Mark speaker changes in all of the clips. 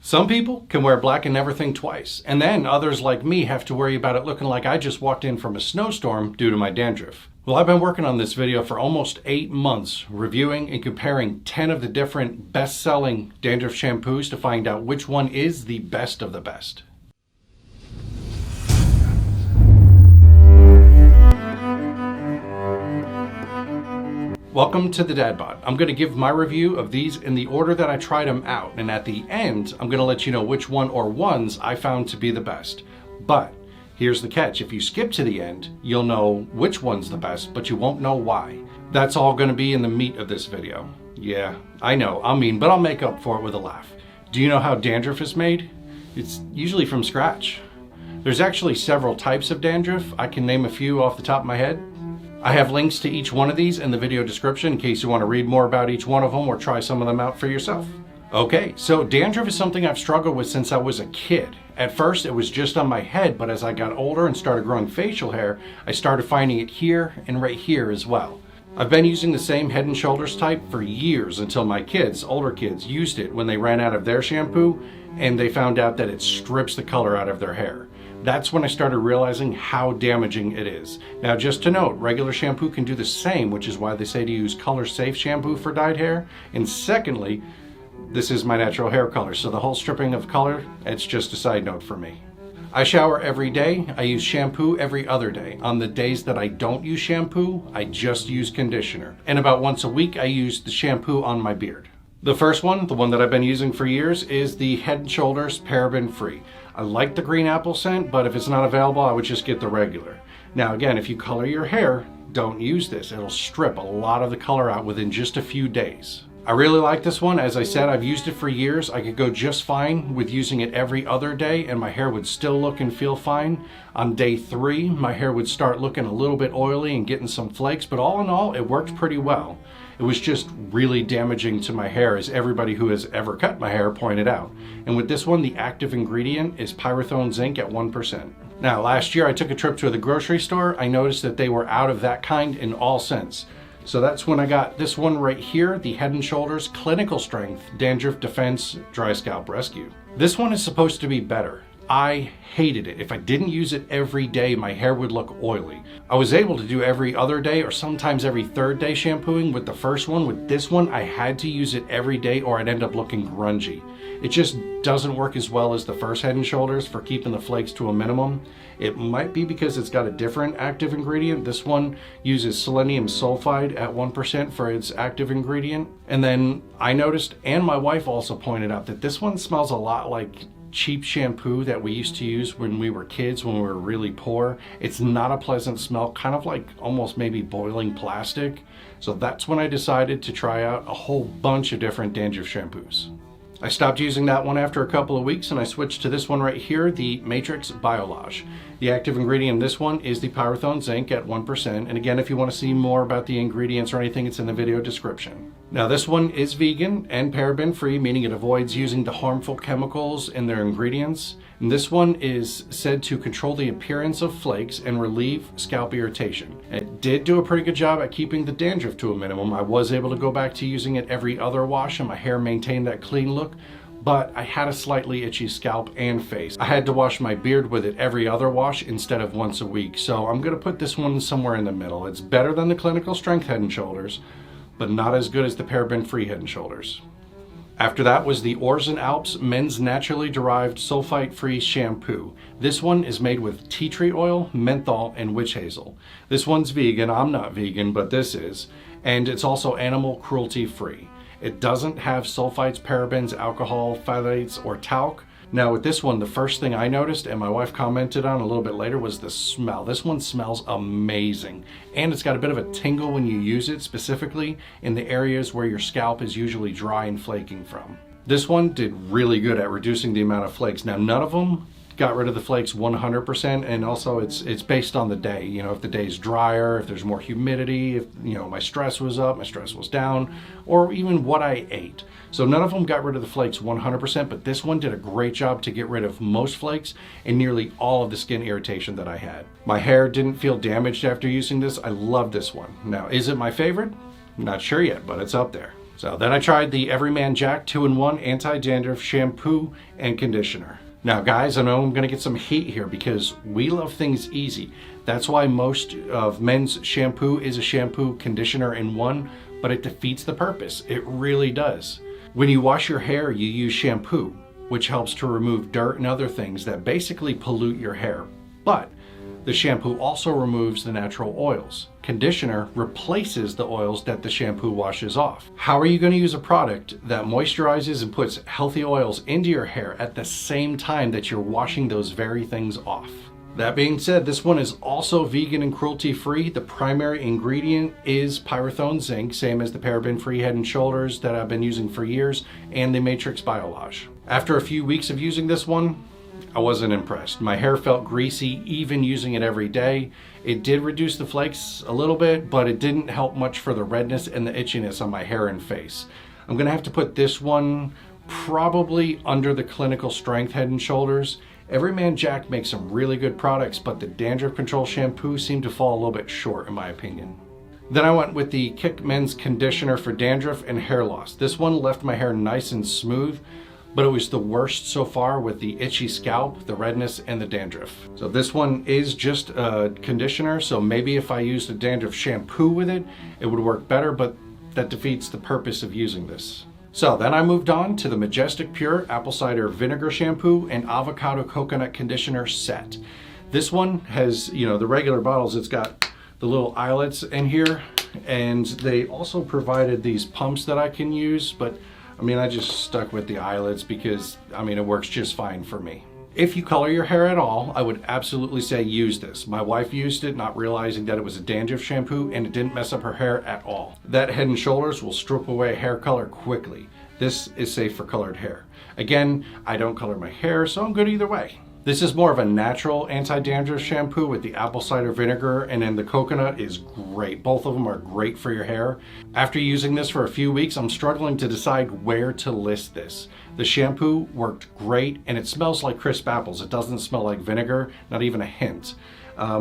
Speaker 1: Some people can wear black and never think twice, and then others like me have to worry about it looking like I just walked in from a snowstorm due to my dandruff. Well, I've been working on this video for almost 8 months, reviewing and comparing 10 of the different best-selling dandruff shampoos to find out which one is the best of the best. Welcome to the DadBod. I'm going to give my review of these in the order that I tried them out, and at the end, I'm going to let you know which one or ones I found to be the best. But here's the catch: if you skip to the end, you'll know which one's the best, but you won't know why. That's all going to be in the meat of this video. Yeah, I know, I'm mean, but I'll make up for it with a laugh. Do you know how dandruff is made? It's usually from scratch. There's actually several types of dandruff. I can name a few off the top of my head. I have links to each one of these in the video description in case you want to read more about each one of them or try some of them out for yourself. Okay, so dandruff is something I've struggled with since I was a kid. At first it was just on my head, but as I got older and started growing facial hair, I started finding it here and right here as well. I've been using the same Head & Shoulders type for years until my kids, older kids, used it when they ran out of their shampoo and they found out that it strips the color out of their hair. That's when I started realizing how damaging it is. Now, just to note, regular shampoo can do the same, which is why they say to use color-safe shampoo for dyed hair. And secondly, this is my natural hair color, so the whole stripping of color, it's just a side note for me. I shower every day. I use shampoo every other day. On the days that I don't use shampoo, I just use conditioner. And about once a week, I use the shampoo on my beard. The first one, the one that I've been using for years, is the Head & Shoulders paraben free. I like the green apple scent, but if it's not available, I would just get the regular. Now again, if you color your hair, don't use this. It'll strip a lot of the color out within just a few days. I really like this one. As I said, I've used it for years. I could go just fine with using it every other day and my hair would still look and feel fine. On day 3, my hair would start looking a little bit oily and getting some flakes, but all in all, it worked pretty well. It was just really damaging to my hair, as everybody who has ever cut my hair pointed out. And with this one, the active ingredient is pyrethroid zinc at 1%. Now, last year I took a trip to the grocery store. I noticed that they were out of that kind in all scents. So that's when I got this one right here, the Head & Shoulders Clinical Strength Dandruff Defense Dry Scalp Rescue. This one is supposed to be better. I hated it. If I didn't use it every day, my hair would look oily. I was able to do every other day or sometimes every third day shampooing with the first one. With this one, I had to use it every day or I'd end up looking grungy. It just doesn't work as well as the first Head & Shoulders for keeping the flakes to a minimum. It might be because it's got a different active ingredient. This one uses selenium sulfide at 1% for its active ingredient. And then I noticed, and my wife also pointed out, that this one smells a lot like cheap shampoo that we used to use when we were kids, when we were really poor. It's not a pleasant smell, kind of like almost maybe boiling plastic. So that's when I decided to try out a whole bunch of different dandruff shampoos. I stopped using that one after a couple of weeks and I switched to this one right here, the Matrix Biolage. The active ingredient in this one is the pyrethroid zinc at 1%. And again, if you want to see more about the ingredients or anything, it's in the video description. Now this one is vegan and paraben free, meaning it avoids using the harmful chemicals in their ingredients. And this one is said to control the appearance of flakes and relieve scalp irritation. It did do a pretty good job at keeping the dandruff to a minimum. I was able to go back to using it every other wash and my hair maintained that clean look, but I had a slightly itchy scalp and face. I had to wash my beard with it every other wash instead of once a week. So I'm gonna put this one somewhere in the middle. It's better than the Clinical Strength Head & Shoulders, but not as good as the paraben-free Head & Shoulders. After that was the Orzen ALPS Men's Naturally Derived Sulfate-Free Shampoo. This one is made with tea tree oil, menthol, and witch hazel. This one's vegan. I'm not vegan, but this is. And it's also animal cruelty-free. It doesn't have sulfites, parabens, alcohol, phthalates, or talc. Now with this one, the first thing I noticed, and my wife commented on a little bit later, was the smell. This one smells amazing. And it's got a bit of a tingle when you use it, specifically in the areas where your scalp is usually dry and flaking from. This one did really good at reducing the amount of flakes. Now none of them got rid of the flakes 100%, and also it's based on the day. You know, if the day's drier, if there's more humidity, if, you know, my stress was up, my stress was down, or even what I ate. So none of them got rid of the flakes 100%, but this one did a great job to get rid of most flakes and nearly all of the skin irritation that I had. My hair didn't feel damaged after using this. I love this one. Now, is it my favorite? Not sure yet, but it's up there. So then I tried the Everyman Jack 2-in-1 Anti-Dandruff Shampoo and Conditioner. Now guys, I know I'm gonna get some heat here because we love things easy. That's why most of men's shampoo is a shampoo conditioner in one, but it defeats the purpose. It really does. When you wash your hair, you use shampoo, which helps to remove dirt and other things that basically pollute your hair. But the shampoo also removes the natural oils. Conditioner replaces the oils that the shampoo washes off. How are you going to use a product that moisturizes and puts healthy oils into your hair at the same time that you're washing those very things off? That being said, this one is also vegan and cruelty-free. The primary ingredient is pyrethone zinc, same as the paraben-free Head & Shoulders that I've been using for years, and the Matrix Biolage. After a few weeks of using this one, I wasn't impressed. My hair felt greasy even using it every day. It did reduce the flakes a little bit, but it didn't help much for the redness and the itchiness on my hair and face. I'm gonna have to put this one probably under the clinical strength Head & Shoulders. Everyman Jack makes some really good products, but the dandruff control shampoo seemed to fall a little bit short in my opinion. Then I went with the Kick Men's Conditioner for dandruff and hair loss. This one left my hair nice and smooth, but it was the worst so far with the itchy scalp, the redness, and the dandruff. So this one is just a conditioner, so maybe if I used a dandruff shampoo with it, it would work better, but that defeats the purpose of using this. So then I moved on to the Majestic Pure Apple Cider Vinegar Shampoo and Avocado Coconut Conditioner set. This one has, the regular bottles, it's got the little eyelets in here, and they also provided these pumps that I can use, but I just stuck with the eyelets because, it works just fine for me. If you color your hair at all, I would absolutely say use this. My wife used it, not realizing that it was a dandruff shampoo, and it didn't mess up her hair at all. That Head & Shoulders will strip away hair color quickly. This is safe for colored hair. Again, I don't color my hair, so I'm good either way. This is more of a natural anti-dandruff shampoo with the apple cider vinegar, and then the coconut is great. Both of them are great for your hair. After using this for a few weeks, I'm struggling to decide where to list this. The shampoo worked great, and it smells like crisp apples. It doesn't smell like vinegar, not even a hint.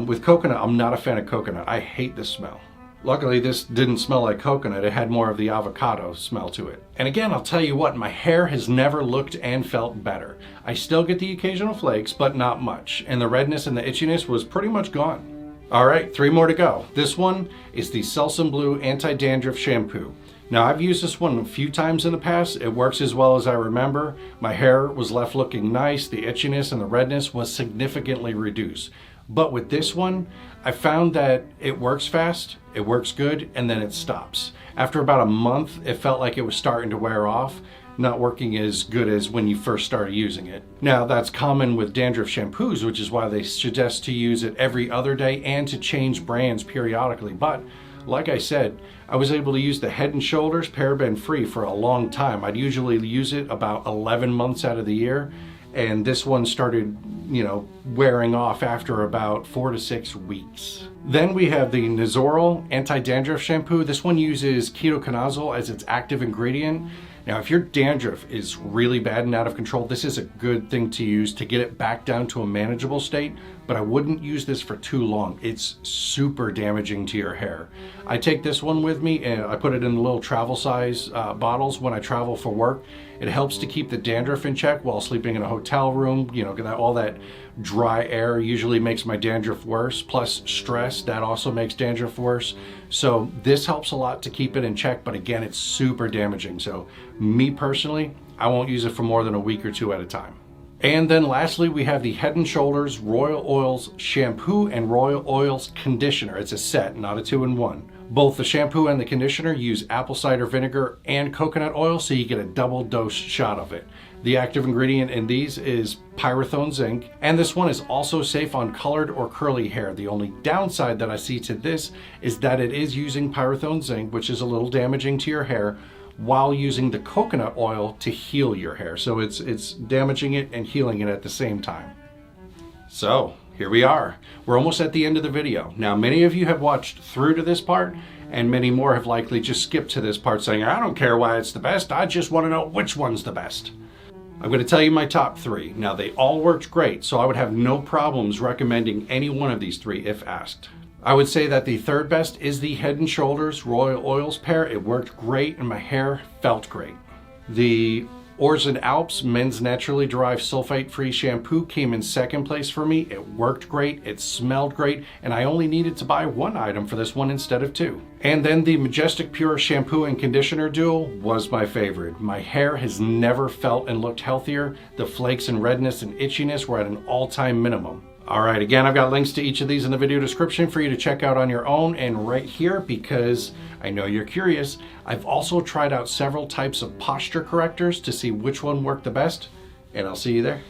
Speaker 1: With coconut, I'm not a fan of coconut. I hate the smell. Luckily, this didn't smell like coconut. It had more of the avocado smell to it. And again, I'll tell you what, my hair has never looked and felt better. I still get the occasional flakes, but not much. And the redness and the itchiness was pretty much gone. All right, 3 more to go. This one is the Selcen Blue Anti-Dandruff Shampoo. Now, I've used this one a few times in the past. It works as well as I remember. My hair was left looking nice. The itchiness and the redness was significantly reduced. But with this one, I found that it works fast, it works good, and then it stops. After about a month, it felt like it was starting to wear off, not working as good as when you first started using it. Now, that's common with dandruff shampoos, which is why they suggest to use it every other day and to change brands periodically. But like I said, I was able to use the Head & Shoulders paraben-free for a long time. I'd usually use it about 11 months out of the year, and this one started, wearing off after about 4 to 6 weeks. Then we have the Nizoral Anti-Dandruff Shampoo. This one uses ketoconazole as its active ingredient. Now, if your dandruff is really bad and out of control, this is a good thing to use to get it back down to a manageable state, but I wouldn't use this for too long. It's super damaging to your hair. I take this one with me and I put it in little travel size bottles when I travel for work. It helps to keep the dandruff in check while sleeping in a hotel room. All that dry air usually makes my dandruff worse, plus stress, that also makes dandruff worse. So this helps a lot to keep it in check, but again, it's super damaging. So me personally, I won't use it for more than a week or 2 at a time. And then lastly, we have the Head & Shoulders Royal Oils Shampoo and Royal Oils Conditioner. It's a set, not a 2-in-1. Both the shampoo and the conditioner use apple cider vinegar and coconut oil, so you get a double dose shot of it. The active ingredient in these is pyrethone zinc, and this one is also safe on colored or curly hair. The only downside that I see to this is that it is using pyrethone zinc, which is a little damaging to your hair, while using the coconut oil to heal your hair. So it's damaging it and healing it at the same time. So here we are. We're almost at the end of the video. Now, many of you have watched through to this part, and many more have likely just skipped to this part saying, I don't care why it's the best, I just want to know which one's the best. I'm going to tell you my top 3. Now, they all worked great, so I would have no problems recommending any one of these 3 if asked. I would say that the third best is the Head & Shoulders Royal Oils pair. It worked great and my hair felt great. The Orzen ALPS Men's Naturally Derived Sulfate-Free Shampoo came in second place for me. It worked great, it smelled great, and I only needed to buy one item for this one instead of two. And then the Majestic Pure Shampoo and Conditioner Duo was my favorite. My hair has never felt and looked healthier. The flakes and redness and itchiness were at an all-time minimum. All right, again, I've got links to each of these in the video description for you to check out on your own, and right here, because I know you're curious, I've also tried out several types of posture correctors to see which one worked the best, and I'll see you there.